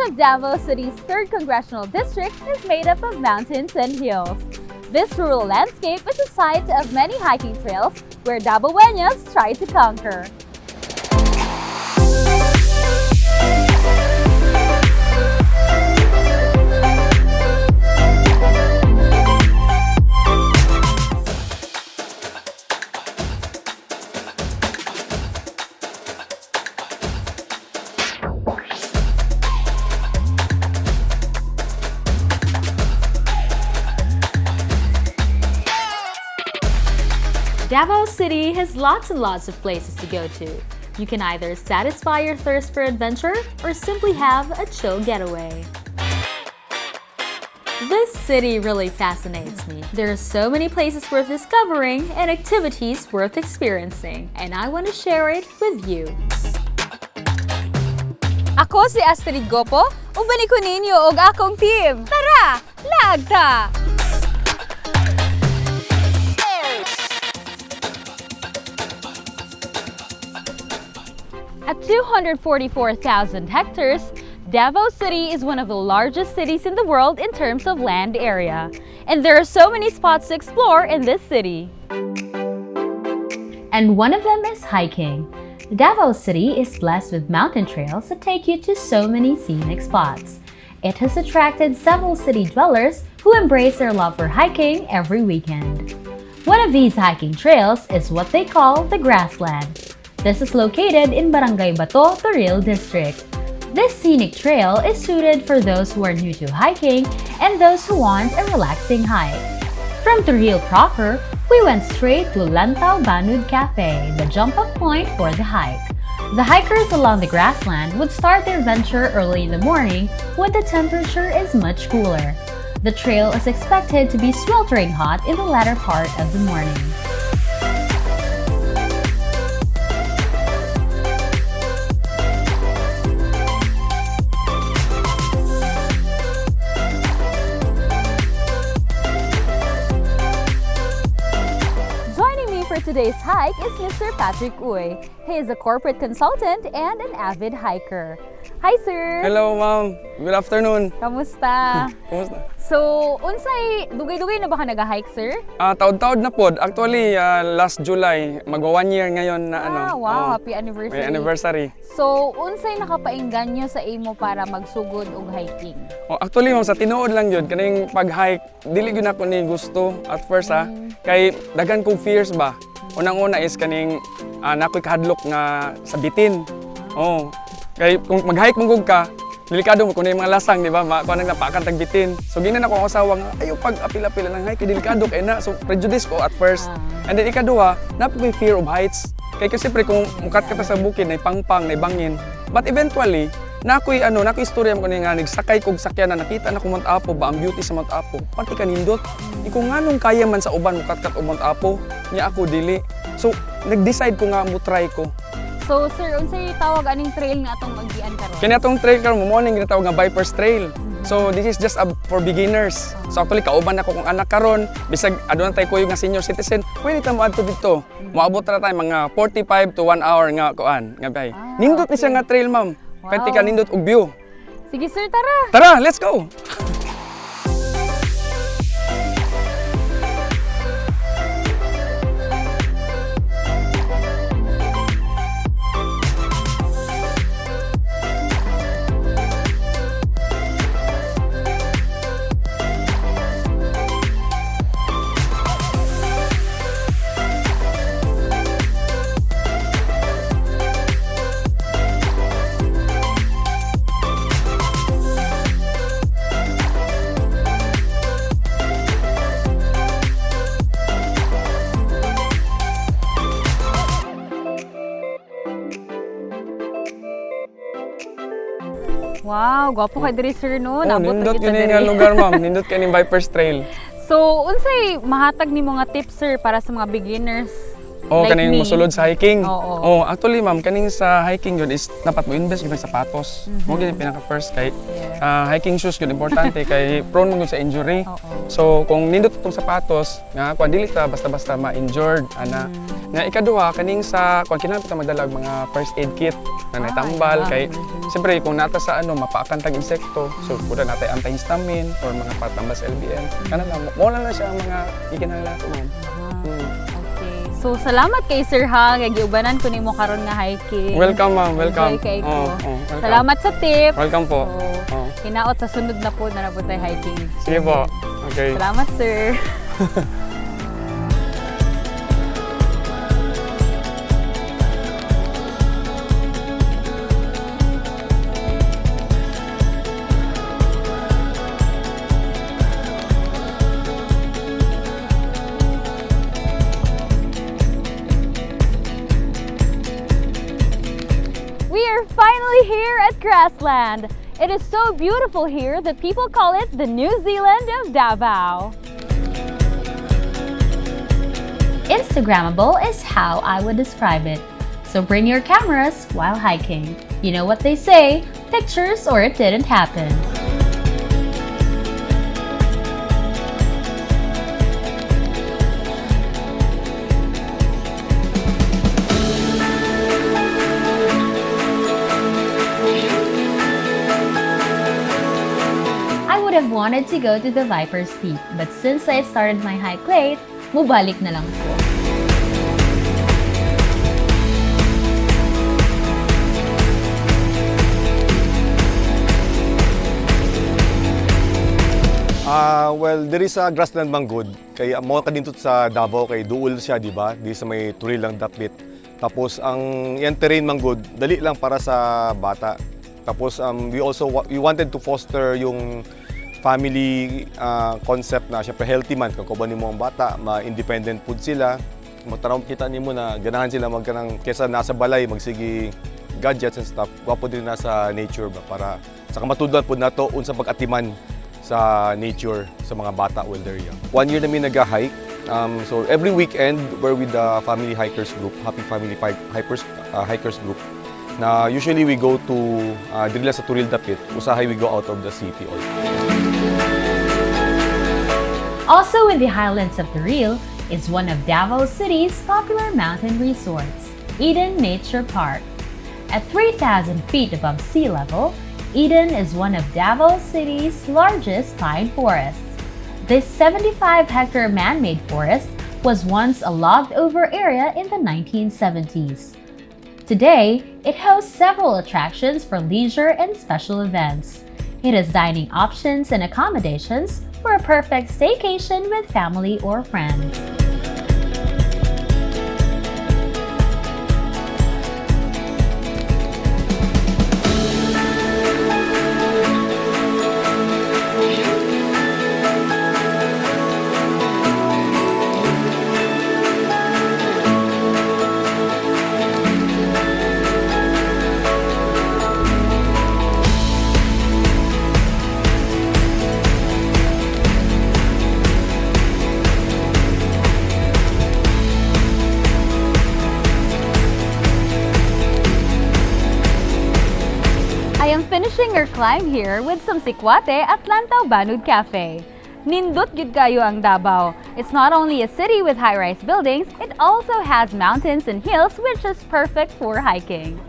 of Davao City's 3rd Congressional District is made up of mountains and hills. This rural landscape is the site of many hiking trails where Davaoeños try to conquer. Davao City has lots and lots of places to go to. You can either satisfy your thirst for adventure or simply have a chill getaway. This city really fascinates me. There are so many places worth discovering and activities worth experiencing, and I want to share it with you. Ako si Astrid Gopo, ubani ko ninyo og akong team. Tara, laag ta! At 244,000 hectares, Davao City is one of the largest cities in the world in terms of land area. And there are so many spots to explore in this city. And one of them is hiking. Davao City is blessed with mountain trails that take you to so many scenic spots. It has attracted several city dwellers who embrace their love for hiking every weekend. One of these hiking trails is what they call the Grassland. This is located in Barangay Bato, Toril District. This scenic trail is suited for those who are new to hiking and those who want a relaxing hike. From Toril proper, we went straight to Lantaw Banud Cafe, the jump-off point for the hike. The hikers along the Grassland would start their venture early in the morning when the temperature is much cooler. The trail is expected to be sweltering hot in the latter part of the morning. For today's hike is Mr. Patrick Uy. He is a corporate consultant and an avid hiker. Hi, sir! Hello, ma'am. Good afternoon. Kamusta? Kumusta? So, unsay dugay-dugay na ba ka nag-hike, sir? Taod-taod na pod. Actually, last July, magwa 1 year ngayon na Wow, happy anniversary. May anniversary. So, unsay nakapainggan nyo sa imo para magsugod og hiking? Actually, ma'am, sa tinuod lang yun, kaning pag-hike, dili gyud ako ni gusto at first kay dagan kong fears ba. Unang-una is kaning nakoy kahadlok nga sa bitin. Kay kung mag-hike mong ka, delikado mo kung yung mga lasang, di ba? Kuha nang napakantag bitin. So ginan ako ang asawa nga, ayaw pag apila-apila ng hike, delikado kay na. So prejudice ko at first. And then ikaduha, napoy fear of heights. Kay kasi siyempre kung mukat ka pa sa bukid, na pangpang, na bangin. But eventually, nakoy istorya mo nga nagsakay kog sakyan na nakita na ko Mount Apo ba ang beauty sa Mount Apo. Pati kanindot. Iko nganong kaya man sa uban mukat og Mount Apo, niya ako dili. So nag-decide ko nga mo try ko. So sir, unsay tawag aning trail nga atong magian karon? Kani atong trail karon mo ning ginatawag nga Viper's Trail. So this is just for beginners. So actually kauban ako kung anak karon, bisag aduna tay kuyo nga senior citizen, pwede ta moadto dito. Moabot ra tay mga 45 to 1 hour nga kuan nga bay. Nindot ni siya nga trail, ma'am. Pwede ka nindot og view. Sige sir, tara! Tara, let's go! Wow, gwapo kay diri sir no. Nindot yun nga lugar, ma'am. Nindot ka ng Viper's Trail. So, unsay mahatag nimo nga tips sir para sa mga beginners Oh, Like kaning me. mosulod sa hiking. Oo. Oh, actually ma'am, kaning sa hiking yun is dapat mo invest gyud sa sapatos. Mo gyud pinaka first kay hiking shoes yun importante kay prone mo gyud sa injury. Oo. So kung nindot itong sapatos nga kuan dili ta basta-basta ma-injured ana. Nga ikaduha kaning sa kuan kinahanglan ta magdala og mga first aid kit na natambal kay siyempre kung nata sa mapaakan tag insekto so pwede natay antihistamine or mga patambas LBM. Kana lang mo lang na siya ang mga ikinahanglan ko ma'am. Okay. So salamat kay Sir ha, kay giubanan ko nimo karon nga hiking. Welcome ma'am, welcome. Enjoy kay ko. welcome. Salamat sa tip. Welcome po. So, hinaot sa sunod na po na nabutay hiking. Sige po. Okay. Salamat, sir. We are finally here at Grassland. It is so beautiful here that people call it the New Zealand of Davao. Instagrammable is how I would describe it. So bring your cameras while hiking. You know what they say, pictures or it didn't happen. I would have wanted to go to the Viper's Peak, but since I started my hike late, mubalik na lang po. Well, there is a Grassland Manggod. Kay mo kadintot sa Davao kay duol siya, di ba? Di sa may turil lang dapit. Tapos ang yan terrain Manggod, dali lang para sa bata. Tapos we wanted to foster yung family concept na syempre healthy man kung kubanin mo ang bata, ma-independent food sila. Magtanaw kita nimo na ganahan sila magkanang kesa nasa balay magsigi gadgets and stuff. Wapo din nasa nature ba para saka matudlan pud nato unsa pag-atiman sa nature sa mga bata while they're young. 1 year namin nag-hike. So every weekend we're with the family hikers group, Happy Family Hikers group. Na usually we go to dili sa Turil Dapit, usahay we go out of the city also. Also in the highlands of the Reel is one of Davao City's popular mountain resorts, Eden Nature Park. At 3,000 feet above sea level, Eden is one of Davao City's largest pine forests. This 75-hectare man-made forest was once a logged-over area in the 1970s. Today, it hosts several attractions for leisure and special events. It has dining options and accommodations for a perfect staycation with family or friends. I am finishing our climb here with some sikwate at Lantaw Banud Cafe. Nindot gyud kayo ang Davao. It's not only a city with high-rise buildings, it also has mountains and hills which is perfect for hiking.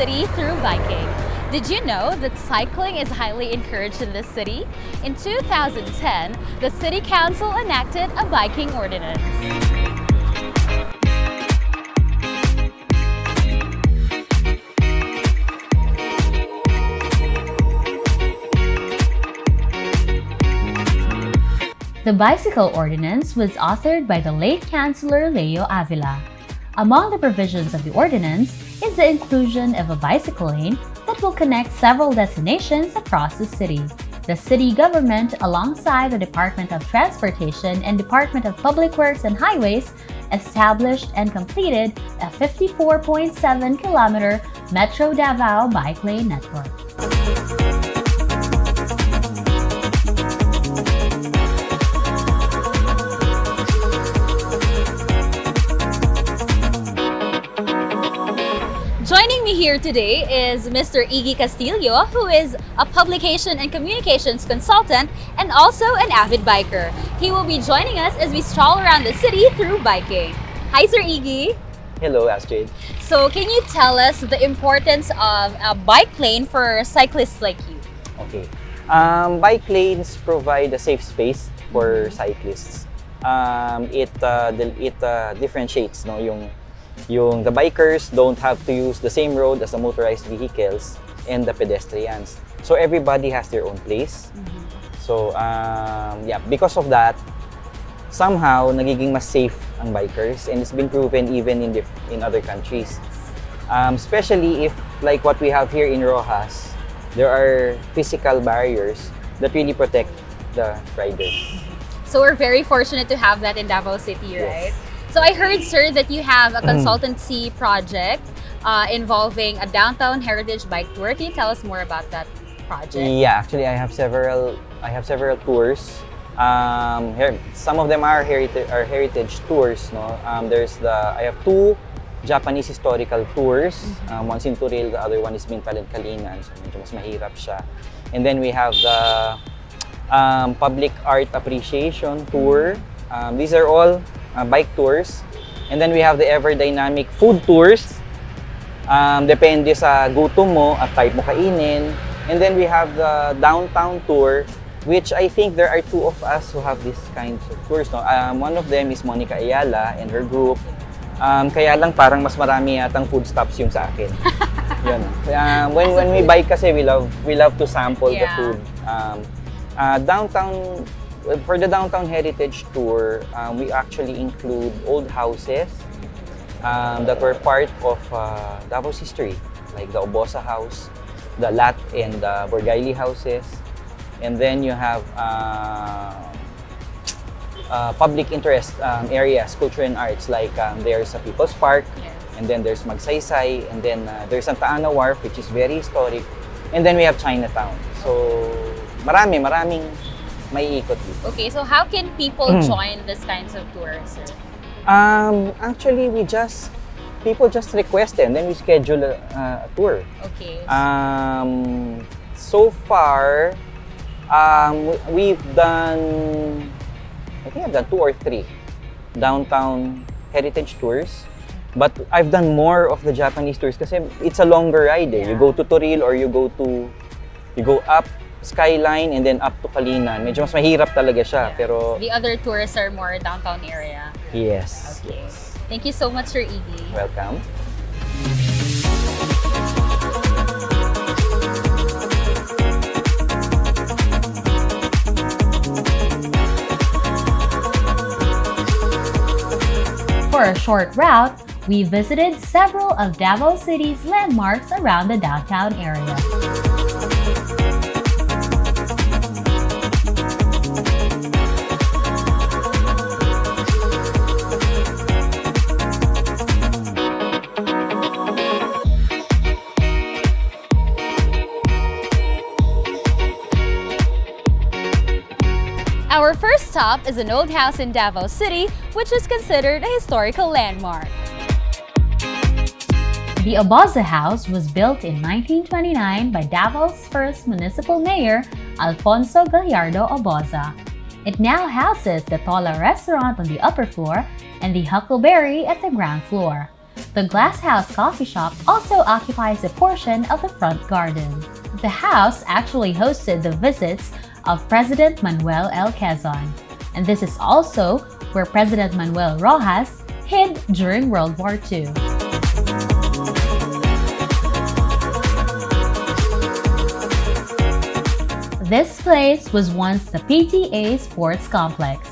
city through biking. Did you know that cycling is highly encouraged in this city? In 2010, the City Council enacted a biking ordinance. The bicycle ordinance was authored by the late Councilor Leo Avila. Among the provisions of the ordinance is the inclusion of a bicycle lane that will connect several destinations across the city. The city government, alongside the Department of Transportation and Department of Public Works and Highways, established and completed a 54.7-kilometer Metro Davao bike lane network. Joining me here today is Mr. Iggy Castillo, who is a publication and communications consultant and also an avid biker. He will be joining us as we stroll around the city through biking. Hi, Sir Iggy. Hello, Astrid. So, can you tell us the importance of a bike lane for cyclists like you? Okay. Bike lanes provide a safe space for cyclists. It differentiates, no, yung the bikers don't have to use the same road as the motorized vehicles and the pedestrians. So everybody has their own place. So because of that, somehow nagiging mas safe ang bikers, and it's been proven even in other countries. Especially if, like what we have here in Rojas, there are physical barriers that really protect the riders. So we're very fortunate to have that in Davao City, right? Yes. So I heard, sir, that you have a consultancy project involving a downtown heritage bike tour. Can you tell us more about that project? Yeah, actually, I have several tours. Here, some of them are heritage tours. No, I have two Japanese historical tours. One's in Turil, the other one is Mintal and Kalinan. So medyo mas mahirap siya. And then we have the public art appreciation tour. These are all bike tours. And then we have the ever dynamic food tours. Depende sa gutom mo at type mo kainin. And then we have the downtown tour, which I think there are two of us who have these kinds of tours. No? One of them is Monica Ayala and her group. Kaya lang parang mas marami yatang food stops yung sa akin. Yun. When we bike kasi, we love to sample the food. For the downtown heritage tour, we actually include old houses that were part of Davao's history, like the Obosa House, the Lat and the Borgaili houses. And then you have public interest areas, culture and arts, like there's a People's Park, and then there's Magsaysay, and then there's Santa Ana Wharf, which is very historic, and then we have Chinatown. So maraming maiikot dito. Okay, so how can people join this kinds of tours, sir? Actually, people just request it, and then we schedule a tour. Okay. So far, we've done, I think I've done 2 or 3 downtown heritage tours. But I've done more of the Japanese tours kasi it's a longer ride. You go to Toril or you go up Skyline and then up to Kalinan. Medyo mas mahirap talaga siya, pero the other tours are more downtown area. yes. Okay. Yes. Thank you so much, Sir Iggy. Welcome. For a short route, we visited several of Davao City's landmarks around the downtown area. Our first stop is an old house in Davao City, which is considered a historical landmark. The Oboza House was built in 1929 by Davao's first municipal mayor, Alfonso Gallardo Oboza. It now houses the Tola restaurant on the upper floor and the Huckleberry at the ground floor. The Glass House coffee shop also occupies a portion of the front garden. The house actually hosted the visits of President Manuel L. Quezon, and this is also where President Manuel Rojas hid during World War II. This place was once the PTA Sports Complex.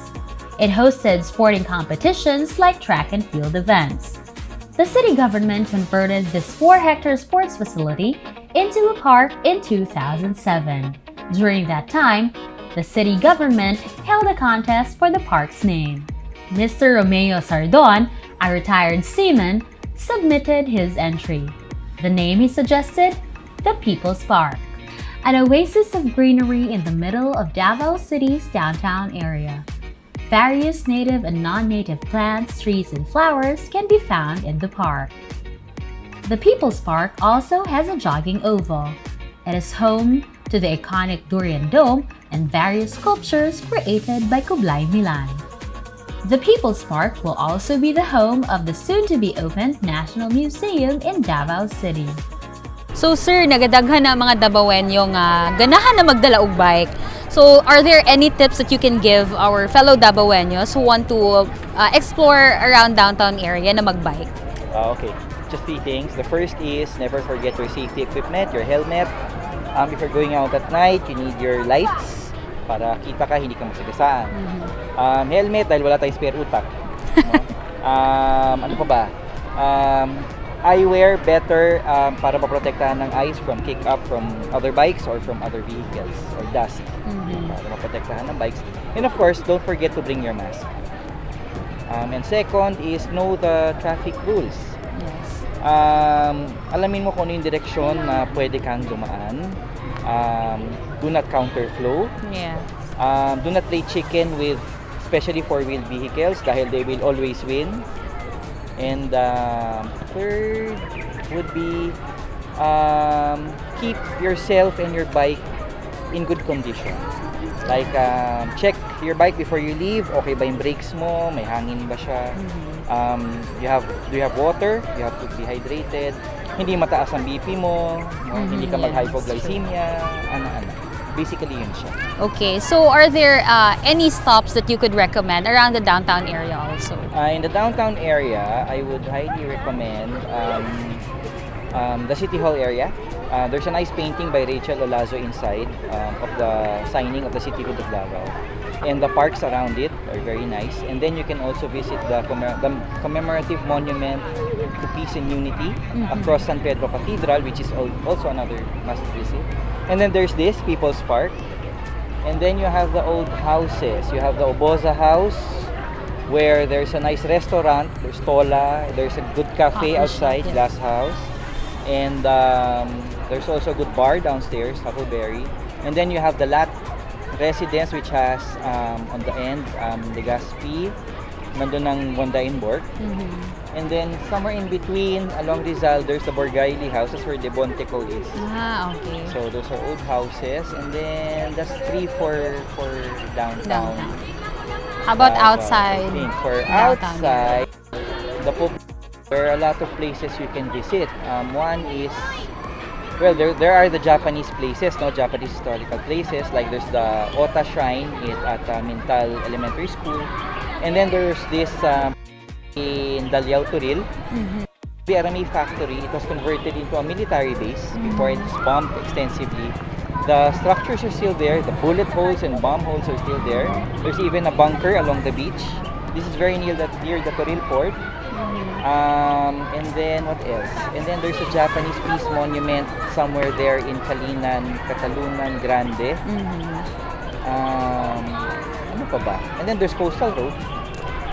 It hosted sporting competitions like track and field events. The city government converted this 4-hectare sports facility into a park in 2007. During that time, the city government held a contest for the park's name. Mr. Romeo Sardon, a retired seaman, submitted his entry. The name he suggested? The People's Park, an oasis of greenery in the middle of Davao City's downtown area. Various native and non-native plants, trees, and flowers can be found in the park. The People's Park also has a jogging oval. It is home to the iconic Durian Dome and various sculptures created by Kublai Milan. The People's Park will also be the home of the soon-to-be-opened National Museum in Davao City. So sir, nagadaghan na mga Davaoenyo nga ganahan na magdala og bike. So are there any tips that you can give our fellow Davaoenyos who want to explore around downtown area na magbike? Okay, just 3 things. The first is never forget your safety equipment, your helmet. If you're going out at night, you need your lights para kita ka, hindi ka masagasaan. Helmet dahil wala tayong spare utak. No? Ano pa ba? Eyewear better para maprotektahan ng eyes from kick-up from other bikes or from other vehicles or dust. Para maprotektahan ng bikes. And of course, don't forget to bring your mask. And second is know the traffic rules. Yes. Alamin mo kung ano yung direksyon na pwede kang dumaan. Do not counterflow. Yeah. Do not play chicken with especially four-wheeled vehicles dahil they will always win. And third would be keep yourself and your bike in good condition. Like check your bike before you leave. Okay ba yung brakes mo? May hangin ba siya? Do you have water? You have to be hydrated. Hindi mataas ang BP mo. Hindi ka mag-hypoglycemia. Ano. Basically yun siya. Okay, so are there any stops that you could recommend around the downtown area also? In the downtown area, I would highly recommend the City Hall area. There's a nice painting by Rachel Olazo inside of the signing of the Cityhood of Davao. And the parks around it are very nice. And then you can also visit the commemorative monument to peace and unity across San Pedro Cathedral, which is also another must visit. And then there's this People's Park. And then you have the old houses. You have the Oboza House, where there's a nice restaurant. There's Tola. There's a good cafe outside, yes. Glass House. And there's also a good bar downstairs, Huckleberry. And then you have the Lat Residence, which has on the end, Legazpi. Nandun ang Wanda Inborg. And then somewhere in between, along Rizal, there's the Borgaili house. That's where De Bonteco is. Okay. So those are old houses. And then that's 3 for downtown. How about outside? For downtown outside, there are a lot of places you can visit. One is, well, there are the Japanese places, no, Japanese historical places. Like there's the Ota Shrine at Mintal Elementary School. And then there's this in Daliao Turil. The Arami factory, it was converted into a military base before it was bombed extensively. The structures are still there, the bullet holes and bomb holes are still there. There's even a bunker along the beach. This is very near the Turil port. And then what else? And then there's a Japanese peace monument somewhere there in Catalunan Grande. Ano pa ba? And then there's Coastal Road.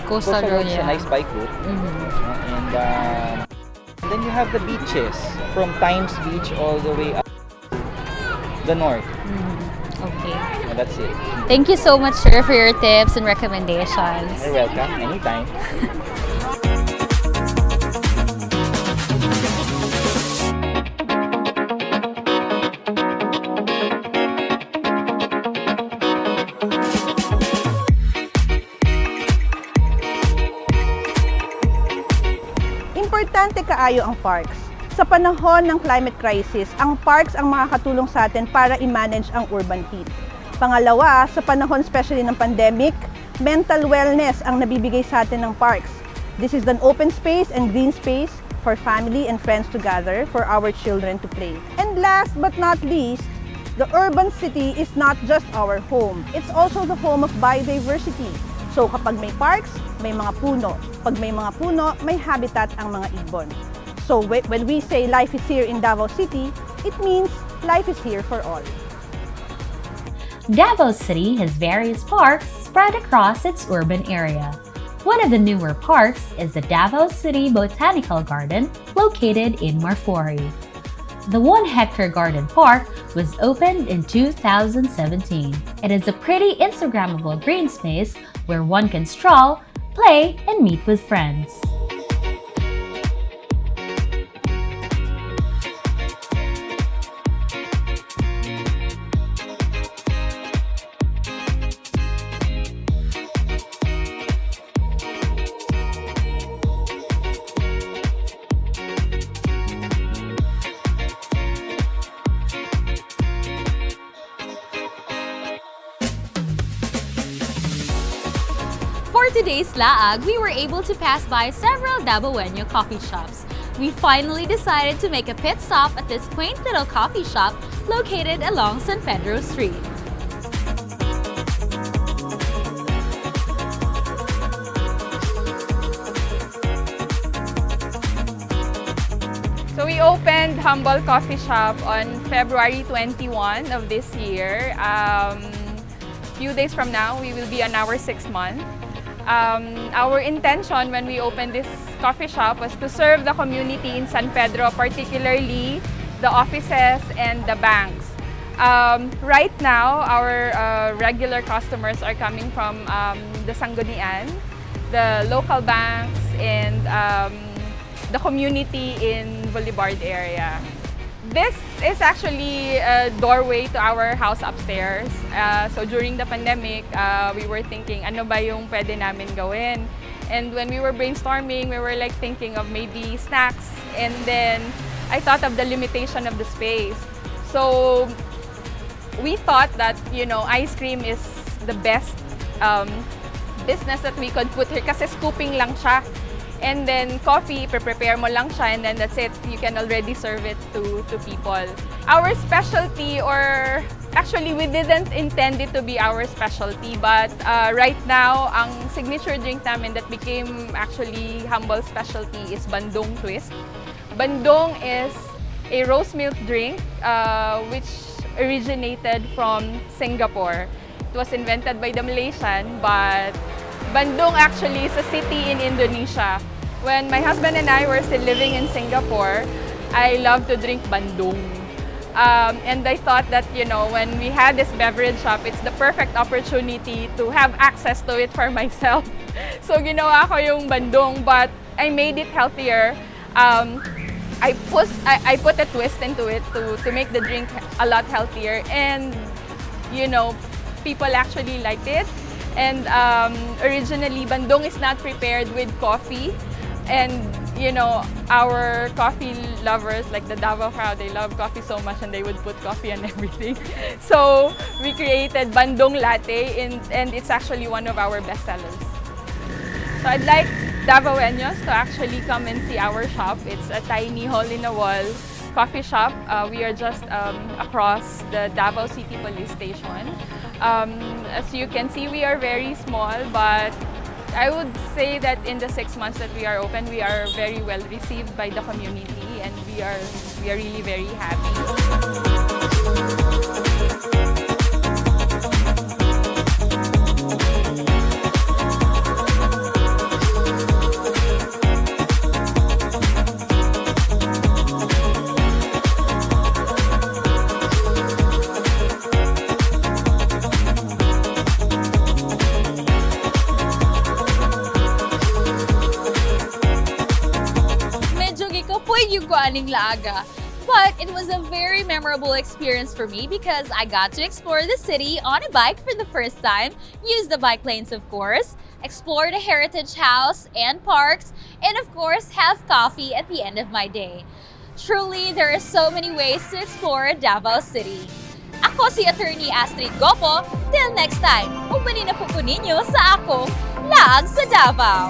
Coastal Road, is yeah. a nice bike route. And then you have the beaches from Times Beach all the way up to the north. Okay. And that's it. Thank you so much, sir, for your tips and recommendations. You're welcome. Anytime. Importante kaayo ang parks. Sa panahon ng climate crisis, ang parks ang makakatulong sa atin para i-manage ang urban heat. Pangalawa, sa panahon especially ng pandemic, mental wellness ang nabibigay sa atin ng parks. This is an open space and green space for family and friends to gather, for our children to play. And last but not least, the urban city is not just our home. It's also the home of biodiversity. So kapag may parks, may mga puno. Pag may mga puno, may habitat ang mga ibon. So when we say life is here in Davao City, it means life is here for all. Davao City has various parks spread across its urban area. One of the newer parks is the Davao City Botanical Garden, located in Marfori. The 1-hectare garden park was opened in 2017. It is a pretty Instagrammable green space where one can stroll, play, and meet with friends. For today's Laag, we were able to pass by several Davaoeño coffee shops. We finally decided to make a pit stop at this quaint little coffee shop located along San Pedro Street. So we opened Humble Coffee Shop on February 21 of this year. Few days from now, we will be on our 6th month. Our intention when we opened this coffee shop was to serve the community in San Pedro, particularly the offices and the banks. Right now, our regular customers are coming from the Sanggunian, the local banks, and the community in Boulevard area. This is actually a doorway to our house upstairs. So during the pandemic, we were thinking, ano ba yung pwede namin gawin? And when we were brainstorming, we were like thinking of maybe snacks. And then I thought of the limitation of the space. So we thought that, ice cream is the best business that we could put here kasi scooping lang siya. And then coffee, prepare mo lang siya and then that's it. You can already serve it to people. Our specialty, or actually we didn't intend it to be our specialty, but right now, ang signature drink namin that became actually Humble specialty is Bandung Twist. Bandung is a rose milk drink which originated from Singapore. It was invented by the Malaysian, but Bandung actually is a city in Indonesia. When my husband and I were still living in Singapore, I love to drink Bandung. And I thought that, when we had this beverage shop, it's the perfect opportunity to have access to it for myself. So ginawa ko yung Bandung, but I made it healthier. I put a twist into it to make the drink a lot healthier, and people actually liked it. And originally, Bandung is not prepared with coffee. And, our coffee lovers, like the Davao crowd, they love coffee so much and they would put coffee on everything. So we created Bandung Latte, and it's actually one of our best sellers. So I'd like Davaoeños to actually come and see our shop. It's a tiny hole-in-the-wall coffee shop. We are just across the Davao City Police Station. As you can see, we are very small, but I would say that in the 6 months that we are open, we are very well received by the community, and we are really very happy. Yung ko aning laaga. But it was a very memorable experience for me because I got to explore the city on a bike for the first time, use the bike lanes of course, explore the heritage house and parks, and of course have coffee at the end of my day. Truly, there are so many ways to explore Davao City. Ako si Attorney Astrid Gopo. Till next time, umanin na po ninyo sa akong Laag sa Davao.